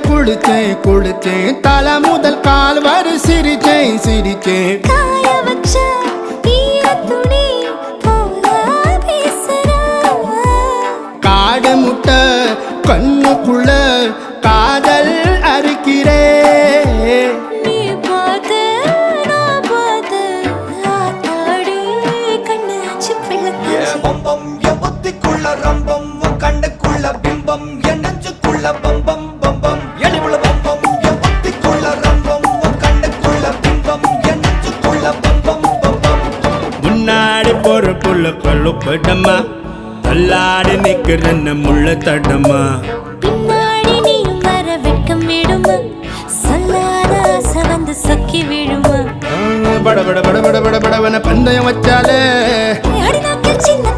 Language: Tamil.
குளிச்சேன் குளிச்சேன் தலை முதல் கால் வரை சிரிச்சேன் சிரிச்சேன் காய வச்ச ஈரத்துணி போல பேசுற காடு முட்டை கண்ணுக்குள்ள காதல் அறுக்கிறே நீ பார்த்து நான் பார்த்து ஆத்தாடி கண்ணு ஆச்சு பிள்ளை பம்பம் என் புத்திக்குள்ள ரம்பம் உன் கண்ணுக்குள்ள பிம்பம் என் நெஞ்சுக்குள்ள பம்பம் பம்பம் எளிவுள்ள பம்பம் என் புத்திக்குள்ள ரம்பம் உன் கண்ணுக்குள்ள பிம்பம் என் நெஞ்சுக்குள்ள பம்பம் பம்பம் முன்னாடி போற புள்ள கழுப்படமா தள்ளாடி நிக்கிறன்ன முள்ள தடமா பின்னாடி நீயும் வர வெட்கம் விடுமா சொல்லாத ஆசை வந்து சொக்கி விடுமா பட பட பட பட பட படவன பந்தயம் வச்சாலே அடி நாக்கில் சின்ன